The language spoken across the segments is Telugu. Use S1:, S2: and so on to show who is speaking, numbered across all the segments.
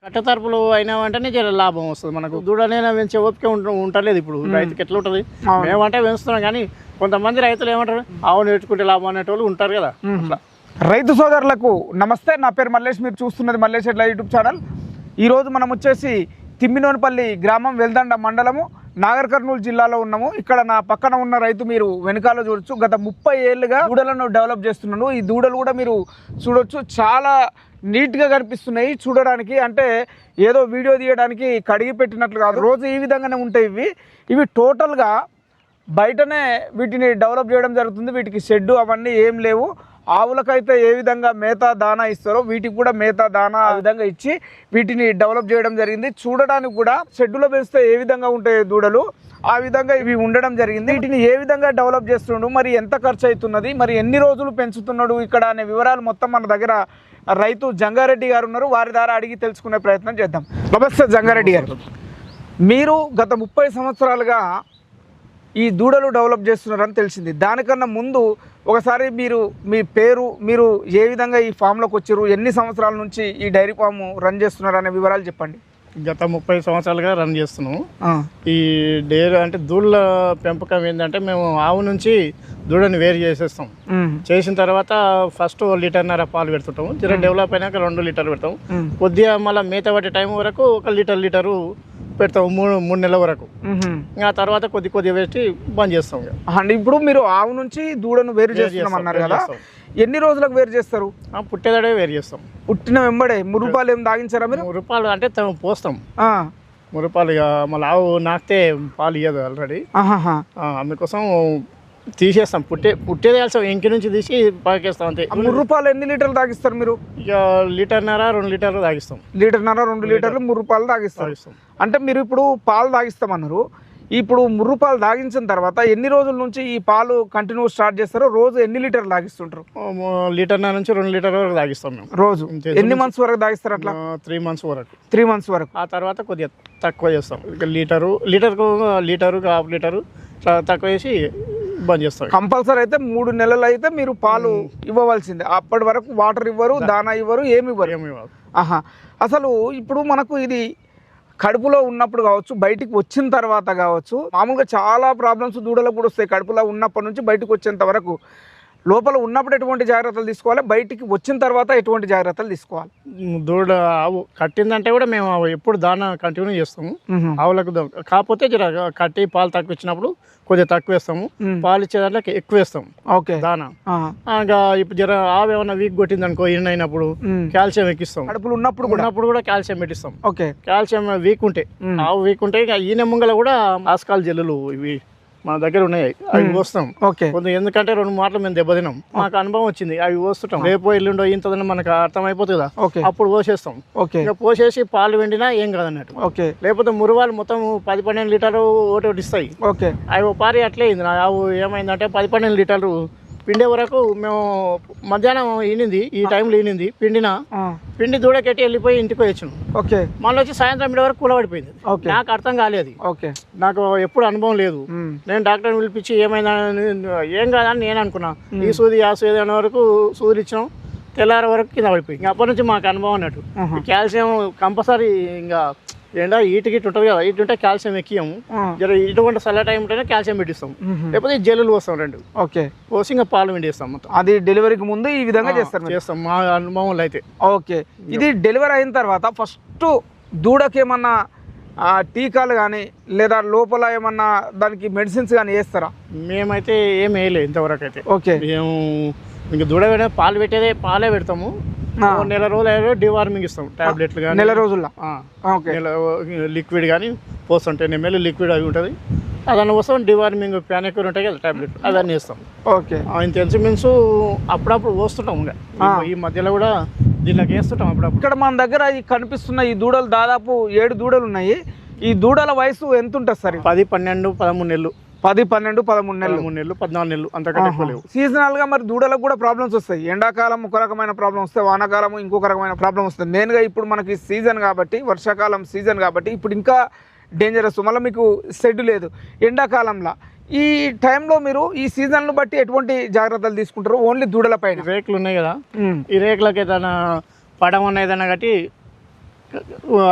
S1: కట్టతరపులు అయినా వెంటనే జర లాభం వస్తుంది మనకు. దూడనైనా పెంచే ఓపిక ఉండలేదు ఇప్పుడు రైతుకి. ఎట్లా ఉంటుంది, మేమంటే పెంచుతున్నాం కానీ కొంతమంది రైతులు ఏమంటారు, ఆవు నేర్చుకుంటే లాభం అనేటోళ్ళు ఉంటారు కదా.
S2: రైతు సోదరులకు నమస్తే, నా పేరు మల్లేష్. మీరు చూస్తున్నది మల్లేష్ ఎడ్ల యూట్యూబ్ ఛానల్. ఈరోజు మనం వచ్చేసి తిమ్మినోనిపల్లి గ్రామం, వెల్దండ మండలము, నాగర్ కర్నూలు జిల్లాలో ఉన్నాము. ఇక్కడ నా పక్కన ఉన్న రైతు మీరు వెనకాల చూడొచ్చు. గత 30 ఏళ్ళుగా దూడలను డెవలప్ చేస్తున్నాను. ఈ దూడలు కూడా మీరు చూడొచ్చు, చాలా నీట్గా కనిపిస్తున్నాయి చూడడానికి. అంటే ఏదో వీడియో తీయడానికి కడిగి పెట్టినట్లు కాదు, రోజు ఈ విధంగానే ఉంటాయి. ఇవి టోటల్గా బయటనే వీటిని డెవలప్ చేయడం జరుగుతుంది. వీటికి షెడ్డు అవన్నీ ఏం లేవు. ఆవులకైతే ఏ విధంగా మేతా దానా ఇస్తారో వీటికి కూడా మేతా దానా ఆ విధంగా ఇచ్చి వీటిని డెవలప్ చేయడం జరిగింది. చూడడానికి కూడా షెడ్డులో పెంచితే ఏ విధంగా ఉంటాయి దూడలు, ఆ విధంగా ఇవి ఉండడం జరిగింది. వీటిని ఏ విధంగా డెవలప్ చేస్తున్నాడు, మరి ఎంత ఖర్చు అవుతున్నది, మరి ఎన్ని రోజులు పెంచుతున్నాడు ఇక్కడ అనే వివరాలు మొత్తం మన దగ్గర రైతు జంగారెడ్డి గారు ఉన్నారు. వారి ద్వారా అడిగి తెలుసుకునే ప్రయత్నం చేద్దాం. నమస్తే జంగారెడ్డి గారు, మీరు గత 30 సంవత్సరాలుగా ఈ దూడలు డెవలప్ చేస్తున్నారని తెలిసింది. దానికన్నా ముందు ఒకసారి మీ పేరు, మీరు ఏ విధంగా ఈ ఫామ్లోకి వచ్చారు, ఎన్ని సంవత్సరాల నుంచి ఈ డైరీ ఫామ్ రన్ చేస్తున్నారు అనే వివరాలు చెప్పండి.
S1: గత 30 సంవత్సరాలుగా రన్ చేస్తున్నాము. ఈ డైరీ అంటే దూడల పెంపకం ఏంటంటే, మేము ఆవు నుంచి దూడని వేరు చేసేస్తాం. చేసిన తర్వాత ఫస్ట్ 1.5 లీటర్ పాలు పెడుతుంటాము. జర డెవలప్ అయినాక 2 లీటర్లు పెడతాం. కొద్దిగా మళ్ళీ మేత పట్టే టైం వరకు 1 లీటరు పెడతాము, 3 నెలల వరకు. ఆ తర్వాత కొద్దిగా వేసి బంద్ చేస్తాం.
S2: అంటే ఇప్పుడు మీరు ఆవు నుంచి దూడను వేరు చేస్తున్నామన్నారు కదా, ఎన్ని రోజులకు వేరు చేస్తారు?
S1: పుట్టేదడే వేరు చేస్తాం.
S2: పుట్టిన వెంబడే మురుపాలు ఏం తాగించారా మీరు?
S1: మురుపాలు అంటే పోస్తాం. మురుపాలు ఇక మళ్ళీ ఆవు నాకితే పాలు ఇయ్యదు ఆల్రెడీ, అందుకోసం తీసేస్తాం. పుట్టేది కలిసాం, ఇంటి నుంచి తీసి పాకేస్తాం అంతే.
S2: ముర్రుపాలు ఎన్ని లీటర్లు తాగిస్తారు మీరు?
S1: ఇక 1.5 లీటర్నర 2 లీటర్లు తాగిస్తాం.
S2: 1.5 లీటర్నర 2 లీటర్లు ముర్రుపాలు తాగిస్తాం. అంటే మీరు ఇప్పుడు పాలు తాగిస్తామన్నారు. ఇప్పుడు ముర్రుపాలు తాగించిన తర్వాత ఎన్ని రోజుల నుంచి ఈ పాలు కంటిన్యూ స్టార్ట్ చేస్తారో, రోజు ఎన్ని లీటర్లు తాగిస్తుంటారు?
S1: 1.5 లీటర్నర నుంచి 2 లీటర్ల వరకు తాగిస్తాం మేము.
S2: రోజు ఎన్ని మంత్స్ వరకు తాగిస్తారు? అట్లా
S1: 3 మంత్స్ వరకు.
S2: 3 మంత్స్ వరకు.
S1: ఆ తర్వాత కొద్దిగా తక్కువ చేస్తాం. ఇక లీటరు 1/2 లీటరు తక్కువ చేసి బంద్ చేస్తాం.
S2: కంపల్సరీ అయితే 3 నెలలు అయితే మీరు పాలు ఇవ్వవలసిందే. అప్పటి వరకు వాటర్ ఇవ్వరు, దానా ఇవ్వరు, ఏమి ఇవ్వరు. అసలు ఇప్పుడు మనకు ఇది కడుపులో ఉన్నప్పుడు కావచ్చు, బయటికి వచ్చిన తర్వాత కావచ్చు, మామూలుగా చాలా ప్రాబ్లమ్స్ దూడలకు కూడా వస్తాయి. కడుపులో ఉన్నప్పటి నుంచి బయటకు వచ్చేంత వరకు లోపల ఉన్నప్పుడు ఎటువంటి జాగ్రత్తలు తీసుకోవాలి, బయటికి వచ్చిన తర్వాత ఎటువంటి జాగ్రత్తలు తీసుకోవాలి?
S1: దూడ ఆవు కట్టిందంటే కూడా మేము ఎప్పుడు దానా కంటిన్యూ చేస్తాము ఆవులకు. కాకపోతే జర కట్టి పాలు తక్కువ ఇచ్చినప్పుడు కొద్దిగా తక్కువ వేస్తాము, పాలు ఇచ్చేదాంట్లో ఎక్కువ వేస్తాం.
S2: ఓకే,
S1: దానా ఇంకా ఇప్పుడు జర ఆవు ఏమన్నా వీక్ కొట్టింది అనుకో, అయినప్పుడు కాల్షియం ఎక్కిస్తాం.
S2: కడుపులు ఉన్నప్పుడు కూడా
S1: కాల్షియం పెట్టిస్తాం.
S2: ఓకే,
S1: కాల్షియం వీక్ ఉంటే, ఆవు వీక్ ఉంటే ఇక ఈయన ముంగల కూడా ఆస్కాల్ జల్లులు ఇవి మన దగ్గర ఉన్నాయి, అవి పోస్తాం. కొంచెం ఎందుకంటే 2 మాటలు మేము దెబ్బతిన్నాం, మాకు అనుభవం వచ్చింది. అవి పోస్తుంటాం. రేపు ఎల్లుండో ఇంతదని మనకు అర్థం అయిపోతుంది కదా, అప్పుడు పోసేస్తాం. ఇంకా పోసేసి పాలు వెండినా ఏం కాదన్నట్టు. లేకపోతే మురువాలు మొత్తం 10-12 లీటర్లు ఒకటి ఇస్తాయి. అవి పారి అట్లే అయింది. నా ఆవు ఏమైందంటే 10-12 లీటర్లు పిండే వరకు మేము మధ్యాహ్నం ఈనింది, ఈ టైంలో ఈనింది, పిండి దూడకెట్టి వెళ్ళిపోయి ఇంటికి వచ్చాను. మళ్ళీ వచ్చి సాయంత్రం ఇంటి వరకు కూలబడిపోయింది. నాకు అర్థం కాలేదు, నాకు ఎప్పుడు అనుభవం లేదు. నేను డాక్టర్ని పిలిపించి ఏమైందా, ఏం కాదని నేను అనుకున్నా. ఈ సూది ఆ సూది అనే వరకు సూది ఇచ్చాం, తెల్లారి వరకు కింద పడిపోయింది. ఇంకా అప్పటి నుంచి మాకు అనుభవం అన్నట్టు. కాల్షియం కంపల్సరీ, ఇంకా ఏంటో ఈటు ఉంటుంది కదా, ఇటు ఉంటే కాల్షియం ఎక్కియము. జర ఇటువంటి చల్ల టైం ఉంటేనే కాల్షియం పెట్టిస్తాం, లేకపోతే జల్లులు పోస్తాం 2. పోసి ఇంకా పాలు వెండిస్తాం మొత్తం.
S2: అది డెలివరీకి ముందు ఈ విధంగా చేస్తాం
S1: మా అనుభవంలో అయితే.
S2: ఓకే, ఇది డెలివరీ అయిన తర్వాత ఫస్ట్ దూడకి ఏమన్నా టీకాలు కానీ లేదా లోపల ఏమన్నా దానికి మెడిసిన్స్ కానీ వేస్తారా?
S1: మేమైతే ఏం వేయలేదు ఇంతవరకు అయితే.
S2: ఓకే,
S1: మేము ఇంకా దూడ పాలు పెట్టేదే పాలే పెడతాము. నెల రోజులు డివార్మింగ్ ఇస్తాం, టాబ్లెట్లు కానీ.
S2: నెల రోజుల్లో
S1: లిక్విడ్ కానీ పోస్తాం. 10 ml లిక్విడ్ అవి ఉంటుంది, అదన్నీ వస్తాం. డివార్మింగ్ ప్యానెక్యూర్ ఉంటాయి కదా టాబ్లెట్, అవన్నీ ఇస్తాం.
S2: ఓకే,
S1: ఇంటెన్సిమెన్స్ అప్పుడప్పుడు పోస్తుంటాం. ఇంకా ఈ మధ్యలో కూడా దీనికి వేస్తుంటాం అప్పుడప్పుడు.
S2: ఇక్కడ మన దగ్గర ఈ కనిపిస్తున్న ఈ దూడలు దాదాపు 7 దూడలు ఉన్నాయి. ఈ దూడల వయసు ఎంత ఉంటుంది సార్?
S1: 10, 12, 13 నెలలు.
S2: 10, 12, 13 నెలలు,
S1: 14 నెలలు, అంతకంటే ఎక్కువ లేవు.
S2: సీజనల్ గా మరి దూడలకు కూడా ప్రాబ్లమ్స్ వస్తాయి. ఎండాకాలం ఒక రకమైన ప్రాబ్లం వస్తాయి, వానాకాలం ఇంకొక రకమైన ప్రాబ్లం వస్తుంది. మెయిన్గా ఇప్పుడు మనకి సీజన్ కాబట్టి, వర్షాకాలం సీజన్ కాబట్టి ఇప్పుడు ఇంకా డేంజరస్. మళ్ళీ మీకు షెడ్ లేదు ఎండాకాలంలో. ఈ టైంలో మీరు ఈ సీజన్లు బట్టి ఎటువంటి జాగ్రత్తలు తీసుకుంటారు? ఓన్లీ దూడల పైన
S1: రేకులు ఉన్నాయి కదా, ఈ రేకులకి ఏదైనా పడమన్న ఏదైనా కట్టి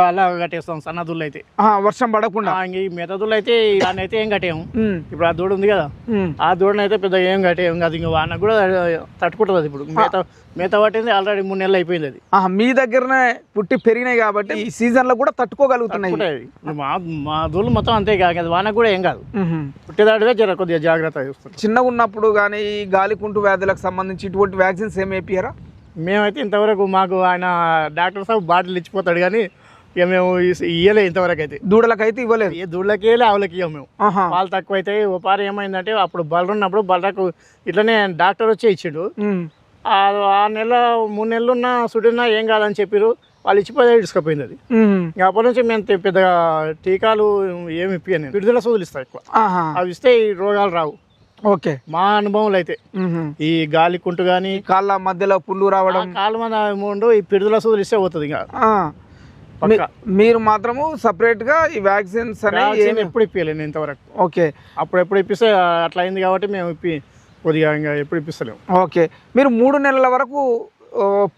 S1: అలా కట్టేస్తాం సన్నదుళ్ళు అయితే.
S2: వర్షం పడకుండా.
S1: ఈ మెతదుళ్ళు అయితే దాన్ని అయితే ఏం కట్టేయం. ఇప్పుడు ఆ దూడ ఉంది కదా, ఆ దూడని అయితే పెద్ద ఏం కట్టేయం కాదు. ఇంకా వాన కూడా తట్టుకుంటుంది అది. ఇప్పుడు మేత పట్టింది ఆల్రెడీ 3 నెలలు అయిపోయింది అది.
S2: మీ దగ్గరనే పుట్టి పెరిగినాయి కాబట్టి ఈ సీజన్ లో కూడా తట్టుకోగలుగుతున్నాయి.
S1: మా దూళ్ళు మొత్తం అంతే కాదు, వాన కూడా ఏం కాదు. పుట్టేదాడివే జర కొద్దిగా జాగ్రత్త చూస్తాం.
S2: చిన్నగా ఉన్నప్పుడు కానీ ఈ గాలికుంటు వ్యాధులకు సంబంధించి ఇటువంటి వ్యాక్సిన్స్ ఏమి వేపియారా?
S1: మేమైతే ఇంతవరకు మాకు ఆయన డాక్టర్ సాబ్ బాటిల్ ఇచ్చిపోతాడు కానీ ఇక మేము ఇయ్యలే ఇంతవరకు అయితే.
S2: దూడలకైతే ఇవ్వలేదు.
S1: ఏ దూడలకి ఇవ్వలే, ఆవులకి ఇవ్వం మేము. పాలు తక్కువ అయితే ఒకసారి ఏమైందంటే అప్పుడు బలరు ఉన్నప్పుడు బలరకు ఇట్లనే డాక్టర్ వచ్చి ఇచ్చిండు. 3 నెలలు ఉన్న సుడినా ఏం కాదని చెప్పారు వాళ్ళు, ఇచ్చిపోతే ఇసుకపోయింది అది. ఇంకా అప్పటి నుంచి మేము పెద్దగా టీకాలు ఏమి ఇప్పియను. విడుదల సూదులు ఇస్తాయి ఎక్కువ, అవి ఇస్తే ఈ రోగాలు రావు.
S2: ఓకే,
S1: మా అనుభవంలో అయితే ఈ గాలి కుంటు కానీ
S2: కాళ్ళ మధ్యలో పుండు రావడం,
S1: కాళ్ళ మీద ఈ పిడుదల సూదులు ఇస్తే పోతుంది. ఇంకా
S2: మీరు మాత్రము సపరేట్ గా ఈ వ్యాక్సిన్స్ అనేవి
S1: ఎప్పుడు ఇప్పియలేను ఇంతవరకు.
S2: ఓకే,
S1: అప్పుడు ఎప్పుడు ఇప్పిస్తే అట్లా అయింది కాబట్టి మేము కొద్దిగా ఇంకా ఎప్పుడు ఇప్పిస్తలేము.
S2: ఓకే, మీరు 3 నెలల వరకు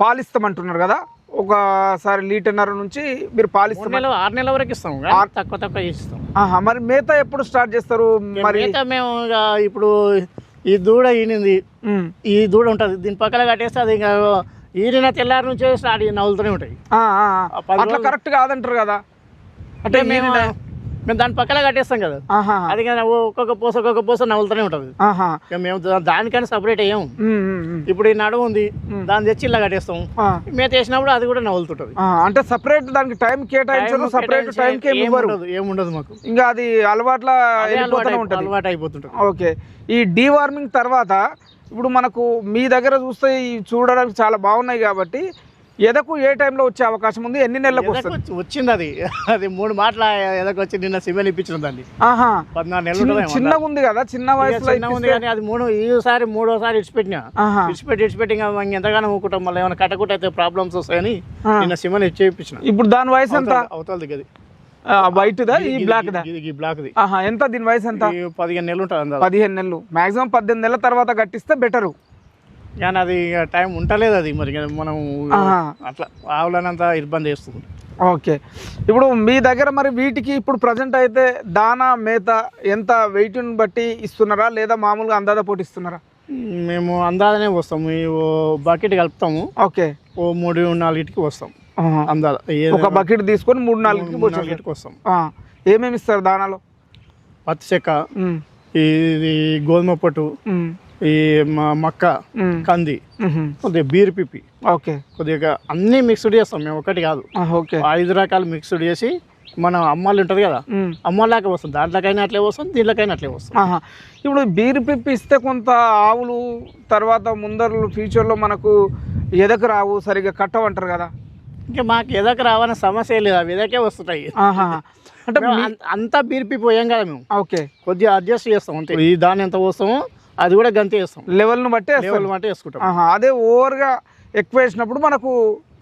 S2: పాలిస్తామంటున్నారు కదా, ఒకసారి 1.5 లీటర్ నుంచి మీరు పాలిస్తాం.
S1: 6 నెలల వరకు ఇస్తాం, తక్కువ ఇస్తాం.
S2: మరి మేత ఎప్పుడు స్టార్ట్ చేస్తారు? మరి
S1: మేము ఇప్పుడు ఈ దూడ ఈనింది, ఈ దూడ ఉంటుంది, దీని పక్కన కట్టేస్తే అది ఇంకా ఈనిన తెల్లారి నుంచే స్టార్ట్ నవ్వులుతూనే ఉంటాయి.
S2: అట్లా కరెక్ట్ కాదంటారు కదా,
S1: అంటే మేము దాని పక్కన కట్టేస్తాం కదా, అది ఒక్కొక్క పోస నవ్వులుతూనే ఉంటుంది. మేము దానికైనా సపరేట్ అయ్యాము. ఇప్పుడు ఈ నడుము ఉంది, దాన్ని తెచ్చి ఇలా కట్టేస్తాం. మేత వేసినప్పుడు అది కూడా నవ్వులుతుంటది.
S2: అంటే సపరేట్ దానికి టైం కేటాయించదు, సపరేట్ టైం
S1: ఏముండదు మాకు.
S2: ఇంకా అది అలవాటు
S1: అయిపోతుంటది.
S2: ఓకే, ఈ డీవార్మింగ్ తర్వాత ఇప్పుడు మనకు మీ దగ్గర చూస్తే చూడడానికి చాలా బాగున్నాయి కాబట్టి ఎదకు ఏ టైంలో వచ్చే అవకాశం ఉంది? ఎన్ని నెలలకు
S1: వచ్చింది? అది 3 మాటల ఎదకు వచ్చి నిన్న సిమెల్ ఇప్పించిన దాన్ని. 14 నెలలు
S2: చిన్నగా ఉంది కదా, చిన్న వయసులో
S1: ఉంది కానీ అది ఈసారి 3వ సారి ఇడిచిపెట్టి ఎంతగానో ఊకుంటాం. మళ్ళీ ఏమైనా కట్టకుట్ట అయితే ప్రాబ్లమ్స్ వస్తాయని నిన్న సిమెల్ ఇప్పించిన.
S2: ఇప్పుడు దాని వయసు ఎంత
S1: అవుతుంది? దిగది
S2: వైట్ దా, ఈ బ్లాక్ దా?
S1: ఈ బ్లాక్ ది.
S2: ఎంత దీని వయసు ఎంత?
S1: 15 నెలలు ఉంటుంది.
S2: 15 నెలలు, మాక్సిమం 18 నెలల తర్వాత కట్టిస్తే బెటరు.
S1: కానీ అది టైం ఉంటలేదు అది. మరి మనం అట్లా ఆవులనంత ఇబ్బంది చేస్తుంది.
S2: ఓకే, ఇప్పుడు మీ దగ్గర మరి వీటికి ఇప్పుడు ప్రజెంట్ అయితే దానా మేత ఎంత వెయిట్ని బట్టి ఇస్తున్నారా లేదా మామూలుగా అందాద పోటీ ఇస్తున్నారా?
S1: మేము అందాదనే వస్తాము, బకెట్ కలుపుతాము.
S2: ఓకే,
S1: 3-4కి వస్తాం అందాద.
S2: ఒక బకెట్ తీసుకొని 3-4కి వస్తాం. ఏమేమి ఇస్తారు దానాలో?
S1: పత్తి చెక్క, ఇది గోధుమ పొట్టు, ఈ మక్క, కంది, కొద్దిగా బీర్ పిప్పి,
S2: ఓకే,
S1: కొద్దిగా అన్ని మిక్స్డ్ చేస్తాం మేము, ఒకటి కాదు. 5 రకాలు మిక్స్డ్ చేసి మనం అమ్మాలు ఉంటుంది కదా, అమ్మాలాగా వస్తుంది. దాంట్లోకైనా అట్లే వస్తుంది, దీంట్లోకైనా అట్లే వస్తుంది.
S2: ఇప్పుడు బీర్ పిప్పి ఇస్తే కొంత ఆవులు తర్వాత ముందర ఫ్యూచర్లో మనకు ఎదకు రావు, సరిగ్గా కట్టవంటారు కదా.
S1: ఇంకా మాకు ఎదకు రావని సమస్య లేదు, అవి ఎదకే వస్తుంటాయి. అంటే అంతా బీర్పి పోయాం కదా మేము.
S2: ఓకే,
S1: కొద్దిగా అడ్జస్ట్ చేస్తాం అంతే. ఈ దాన్ని ఎంత పోస్తామో అది కూడా గంతే వేస్తాం,
S2: లెవెల్ను బట్టి
S1: వేసుకుంటాం.
S2: అదే ఓవర్గా ఎక్కువ వేసినప్పుడు మనకు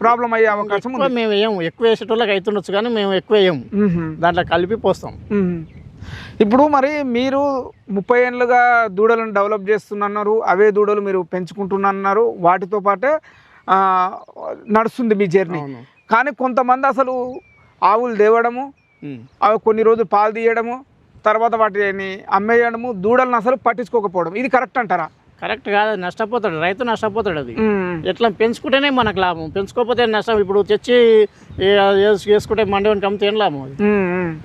S2: ప్రాబ్లం అయ్యే అవకాశం ఉంది.
S1: మేము వేయము, ఎక్కువ వేసేటోళ్ళకి అవుతుండొచ్చు కానీ మేము ఎక్కువ వేయము, దాంట్లో కలిపి పోస్తాం.
S2: ఇప్పుడు మరి మీరు 30 ఏళ్ళుగా దూడలను డెవలప్ చేస్తున్నారు, అవే దూడలు మీరు పెంచుకుంటున్నారు, వాటితో పాటే నడుస్తుంది మీ జర్నీ. కానీ కొంతమంది అసలు ఆవులు దేవడము, అవి కొన్ని రోజులు పాలు తీయడము, తర్వాత వాటిని అమ్మేయడము, దూడలను అసలు పట్టించుకోకపోవడం, ఇది కరెక్ట్ అంటారా?
S1: కరెక్ట్ కాదు, నష్టపోతాడు రైతు, నష్టపోతాడు. అది ఎట్లా పెంచుకుంటేనే మనకు లాభం, పెంచుకోకపోతే నష్టం. ఇప్పుడు తెచ్చి వేసుకుంటే మండవానికి అమ్మితే ఏం లాభం?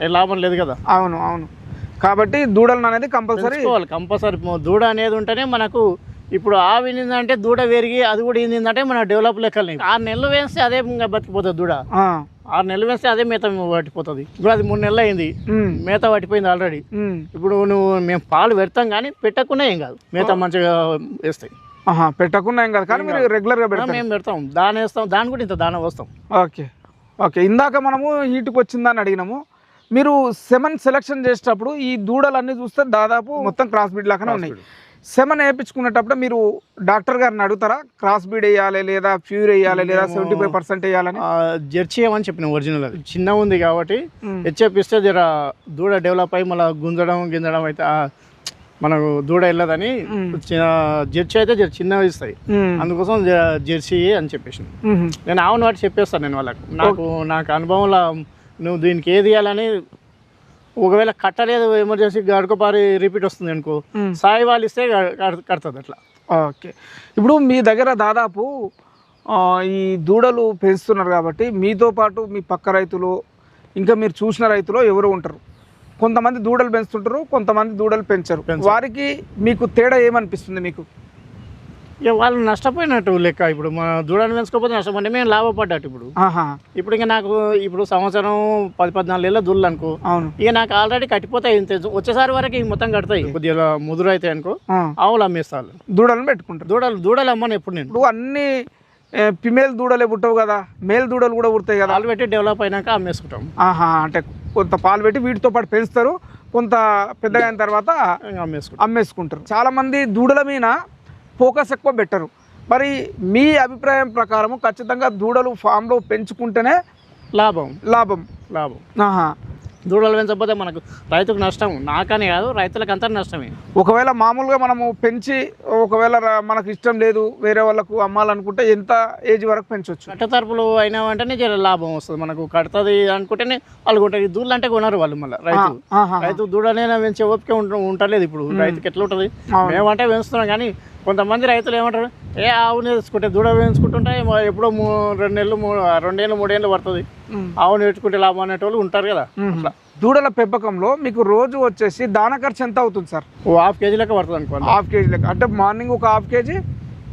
S1: అది లాభం లేదు కదా.
S2: అవును అవును, కాబట్టి దూడలను అనేది కంపల్సరీ.
S1: దూడ అనేది ఉంటేనే మనకు. ఇప్పుడు ఆవు ఏంటంటే దూడ పెరిగి అది కూడా ఏంటంటే మన డెవలప్ లెక్కలు. 6 నెలలు వేస్తే అదే బతికిపోతుంది దూడ. 6 నెలలు వేస్తే అదే మేత పట్టిపోతుంది. ఇప్పుడు అది 3 నెలలు అయింది, మేత పట్టిపోయింది ఆల్రెడీ. ఇప్పుడు మేము పాలు పెడతాం కానీ పెట్టకుండా ఏం కాదు, మేత మంచిగా వేస్తాయి.
S2: పెట్టకుండా ఏం కాదు కానీ మీరు రెగ్యులర్గా పెడతాం.
S1: మేము పెడతాం, దాని వేస్తాం, దాని కూడా ఇంత దాన వస్తాం.
S2: ఓకే ఓకే, ఇందాక మనము హీట్కి వచ్చిందని అడిగినాము. మీరు సెమన్ సెలెక్షన్ చేసేటప్పుడు ఈ దూడలన్నీ చూస్తే దాదాపు మొత్తం క్రాస్ బ్రీడ్ లాగానే ఉన్నాయి. సెమన్ వేయించుకునేటప్పుడు మీరు డాక్టర్ గారిని అడుగుతారా, క్రాస్ బ్రీడ్ వేయాలి లేదా ప్యూర్ వేయాలి లేదా 75% వేయాలని?
S1: జెర్సీ ఏమని చెప్పిన ఒరిజినల్, అది చిన్న ఉంది కాబట్టి హెచ్ఎఫ్ ఇస్తే జర దూడ డెవలప్ అయ్యి మళ్ళీ గుంజడం గింజడం అయితే మనకు దూడ వెళ్ళదని జెర్సీ అయితే చిన్నవి ఇస్తాయి, అందుకోసం జెర్సీ అని చెప్పేసి నేను ఆవును వాటి చెప్పేస్తాను నేను వాళ్ళకు. నాకు అనుభవంలో నువ్వు దీనికి ఏది ఇవ్వాలని, ఒకవేళ కట్టలేదు ఎమర్జెన్సీ గడుకోపారి రిపీట్ వస్తుంది అనుకో, సాయి వాళ్ళు ఇస్తే కడుతుంది అట్లా.
S2: ఓకే, ఇప్పుడు మీ దగ్గర దాదాపు ఈ దూడలు పెంచుతున్నారు కాబట్టి మీతో పాటు మీ పక్క రైతులు ఇంకా మీరు చూసిన రైతులు ఎవరు ఉంటారు? కొంతమంది దూడలు పెంచుతుంటారు, కొంతమంది దూడలు పెంచరు. వారికి మీకు తేడా ఏమనిపిస్తుంది మీకు?
S1: ఇక వాళ్ళు నష్టపోయినట్టు లెక్క. ఇప్పుడు మన దూడని పెంచుకోకపోతే నష్టపోతే మేము లాభపడ్డట్టు. ఇప్పుడు ఇంకా నాకు ఇప్పుడు సంవత్సరం 10-14 ఏళ్ళ దూడలు అనుకో, ఇక నాకు ఆల్రెడీ కట్టిపోతాయి. వచ్చేసారి వరకు మొత్తం కడతాయి. కొద్దిగా ముదురు అయితే అనుకో ఆవులు అమ్మేస్తారు,
S2: దూడలను పెట్టుకుంటారు.
S1: దూడలు అమ్మని ఎప్పుడు నేను.
S2: ఇప్పుడు అన్ని ఫిమేల్ దూడలే పుట్టవు కదా, మేల్ దూడలు కూడా పుడతాయి కదా.
S1: పాలు పెట్టి డెవలప్ అయినాక అమ్మేసుకుంటాం.
S2: అంటే కొంత పాలు పెట్టి వీటితో పాటు పెంచుతారు, కొంత పెద్దగా అయిన తర్వాత అమ్మేసుకుంటారు. చాలా మంది దూడల మీద ఫోకస్ ఎక్కువ పెట్టరు. మరి మీ అభిప్రాయం ప్రకారం ఖచ్చితంగా దూడలు ఫామ్లో పెంచుకుంటేనే లాభం.
S1: దూడలు పెంచకపోతే మనకు రైతుకు నష్టం, నాకనే కాదు రైతులకు అంతా నష్టమే.
S2: ఒకవేళ మామూలుగా మనము పెంచి ఒకవేళ మనకు ఇష్టం లేదు వేరే వాళ్ళకు అమ్మాలనుకుంటే ఎంత ఏజ్ వరకు పెంచవచ్చు?
S1: కట్ట తరపులు అయినా వెంటనే లాభం వస్తుంది మనకు. కడుతుంది అనుకుంటేనే వాళ్ళు కొంటారు. దూడలు అంటే కొనరు వాళ్ళు. మళ్ళీ రైతు దూడనైనా పెంచే ఓపిక ఉంటలేదు ఇప్పుడు రైతుకి. ఎట్లా ఉంటుంది, మేమంటే పెంచుతున్నాం కానీ కొంతమంది రైతులు ఏమంటారు, ఆవుని తెచ్చుకుంటే దూడ పెంచుకుంటుంటే ఎప్పుడో 2 నెలలు 3 ఏళ్ళు పడుతుంది, ఆవుని తెచ్చుకుంటే లాభం అనేటోళ్ళు ఉంటారు కదా.
S2: దూడల పెంపకంలో మీకు రోజు వచ్చేసి దాన ఖర్చు ఎంత అవుతుంది సార్?
S1: ½ కేజీ లెక్క పడుతుంది అనుకోండి.
S2: ½ కేజీ లెక్క అంటే మార్నింగ్ ఒక ½ కేజీ,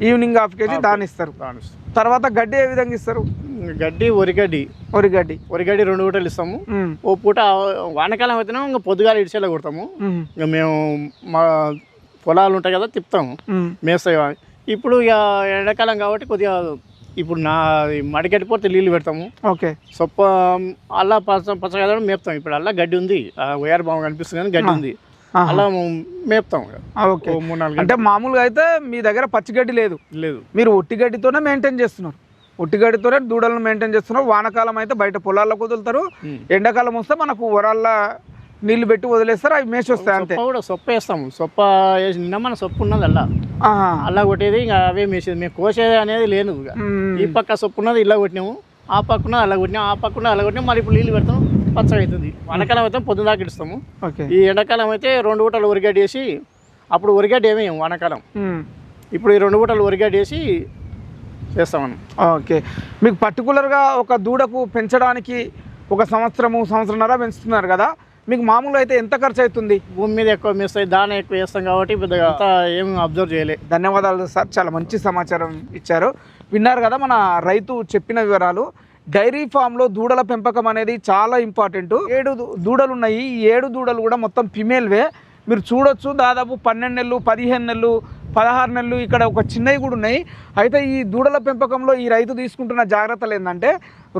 S2: ఈవినింగ్ ½ కేజీ దానిస్తారు. తర్వాత గడ్డి ఏ విధంగా ఇస్తారు?
S1: వరిగడ్డి 2 పూటలు ఇస్తాము. ఓ పూట వానకాలం అయితేనే ఇంకా పొద్దుగాల ఇడిచేలా కొడతాము. ఇంకా మేము మా పొలాలు ఉంటాయి కదా తిప్పుతాము, మేస్తాయి. ఇప్పుడు ఇక ఎండాకాలం కాబట్టి కొద్దిగా ఇప్పుడు మడిగడ్డిపోతే నీళ్ళు పెడతాము.
S2: ఓకే,
S1: సొప్ప అల్లా పచ్చగా మేపుతాం. ఇప్పుడు అల్లా గడ్డి ఉంది, వేరే బాగా కనిపిస్తుంది కానీ గడ్డి ఉంది, అలా మేపుతాం.
S2: ఓకే, అంటే మామూలుగా అయితే మీ దగ్గర పచ్చిగడ్డి లేదు, మీరు ఒట్టి గడ్డితోనే మెయింటైన్ చేస్తున్నారు. ఒట్టి గడ్డితోనే దూడలను మెయింటైన్ చేస్తున్నారు. వానకాలం అయితే బయట పొలాల్లో వదులుతారు, ఎండాకాలం వస్తే మనకు వరాల్లో నీళ్లు పెట్టి వదిలేస్తారు, అవి మేసి వస్తాయి అంతే.
S1: కూడా సొప్ప వేస్తాము. సొప్ప వేసి నిన్న మన సొప్పు ఉన్నది అల్లా కొట్టేది, ఇంకా అవే మేసేది. మేము కోసేది అనేది లేదు. ఈ పక్క సొప్పు ఉన్నది ఇలా కొట్టినాము, ఆ పక్క ఉన్నది అలా కొట్టినాము, ఆ పక్క ఉన్నది అలా కొట్టినాము. మరి ఇప్పుడు నీళ్ళు పెడతాం, పచ్చగా అవుతుంది. వానకాలం అయితే పొద్దున దాకా ఇస్తాము. ఈ ఎండాకాలం అయితే 2 పూటలు వరిగడ్డి వేసి, అప్పుడు వరిగడ్డి ఏమేమి వానకాలం, ఇప్పుడు ఈ 2 పూటలు వరిగడ్డి వేసి చేస్తామని.
S2: ఓకే, మీకు పర్టికులర్గా ఒక దూడకు పెంచడానికి ఒక సంవత్సరన్నర పెంచుతున్నారు కదా, మీకు మామూలుగా అయితే ఎంత ఖర్చు అవుతుంది?
S1: భూమి మీద ఎక్కువ మేస్తాయి, దాన ఎక్కువ వేస్తాం కాబట్టి పెద్దగా ఏం అబ్జర్వ్ చేయలేదు.
S2: ధన్యవాదాలు సార్, చాలా మంచి సమాచారం ఇచ్చారు. విన్నారు కదా మన రైతు చెప్పిన వివరాలు. డైరీ ఫామ్లో దూడల పెంపకం అనేది చాలా ఇంపార్టెంట్. 7 దూడలు ఉన్నాయి. ఈ 7 దూడలు కూడా మొత్తం ఫిమేల్వే. మీరు చూడొచ్చు, దాదాపు 12 నెలలు, 15 నెలలు, 16 నెలలు, ఇక్కడ ఒక చిన్నవి కూడా ఉన్నాయి. అయితే ఈ దూడల పెంపకంలో ఈ రైతు తీసుకుంటున్న జాగ్రత్తలు ఏంటంటే,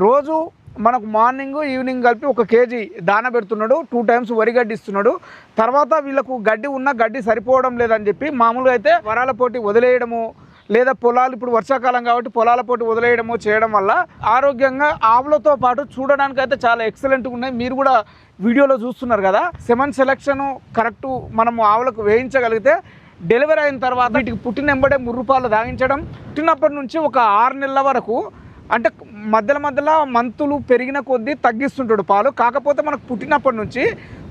S2: రోజు మనకు మార్నింగ్ ఈవినింగ్ కలిపి 1 కేజీ దాన పెడుతున్నాడు, 2 టైమ్స్ వరిగడ్డి ఇస్తున్నాడు. తర్వాత వీళ్ళకు గడ్డి ఉన్న గడ్డి సరిపోవడం లేదని చెప్పి మామూలుగా అయితే వరాల పోటీ వదిలేయడము, లేదా పొలాలు ఇప్పుడు వర్షాకాలం కాబట్టి పొలాల పోటీ వదిలేయడము చేయడం వల్ల ఆరోగ్యంగా ఆవులతో పాటు చూడడానికి అయితే చాలా ఎక్సలెంట్గా ఉన్నాయి. మీరు కూడా వీడియోలో చూస్తున్నారు కదా, సెమన్ సెలెక్షన్ కరెక్ట్ మనము ఆవులకు వేయించగలిగితే డెలివరీ అయిన తర్వాత వీటికి పుట్టినెంబడే 3 రూపాయలు తాగించడం. పుట్టినప్పటి నుంచి ఒక 6 నెలల వరకు, అంటే మధ్యలో మంతులు పెరిగిన కొద్దీ తగ్గిస్తుంటాడు పాలు. కాకపోతే మనకు పుట్టినప్పటి నుంచి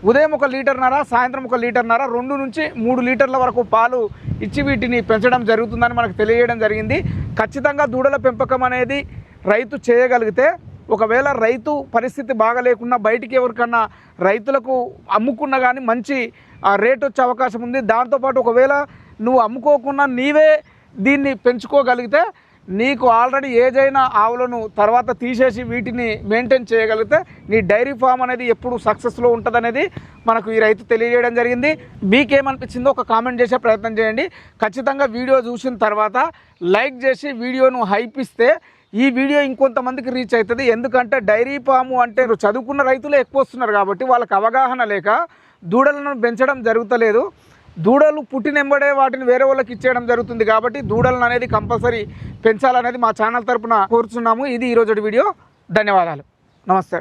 S2: ఉదయం 1 లీటర్న్నర, సాయంత్రం 1 లీటర్న్నర, 2 నుంచి 3 లీటర్ల వరకు పాలు ఇచ్చి వీటిని పెంచడం జరుగుతుందని మనకు తెలియజేయడం జరిగింది. ఖచ్చితంగా దూడల పెంపకం అనేది రైతు చేయగలిగితే, ఒకవేళ రైతు పరిస్థితి బాగలేకున్నా బయటికి ఎవరికన్నా రైతులకు అమ్ముకున్నా కానీ మంచి రేట్ వచ్చే అవకాశం ఉంది. దాంతోపాటు ఒకవేళ నువ్వు అమ్ముకోకుండా నీవే దీన్ని పెంచుకోగలిగితే, నీకు ఆల్రెడీ ఏజ్ అయిన ఆవులను తర్వాత తీసేసి వీటిని మెయింటైన్ చేయగలిగితే నీ డైరీ ఫామ్ అనేది ఎప్పుడు సక్సెస్లో ఉంటుందనేది మనకు ఈ రైతు తెలియజేయడం జరిగింది. మీకేమనిపించిందో ఒక కామెంట్ చేసే ప్రయత్నం చేయండి. ఖచ్చితంగా వీడియో చూసిన తర్వాత లైక్ చేసి వీడియోను హైప్ ఇస్తే ఈ వీడియో ఇంకొంతమందికి రీచ్ అవుతుంది. ఎందుకంటే డైరీ ఫాము అంటే చదువుకున్న రైతులే ఎక్కువ వస్తున్నారు కాబట్టి వాళ్ళకి అవగాహన లేక దూడలను పెంచడం జరుగుతలేదు. దూడలు పుట్టినెంబడే వాటిని వేరే వాళ్ళకి ఇచ్చేయడం జరుగుతుంది. కాబట్టి దూడలను అనేది కంపల్సరీ పెంచాలనేది మా ఛానల్ తరపున కోరుచున్నాము. ఇది ఈరోజు వీడియో. ధన్యవాదాలు. నమస్తే.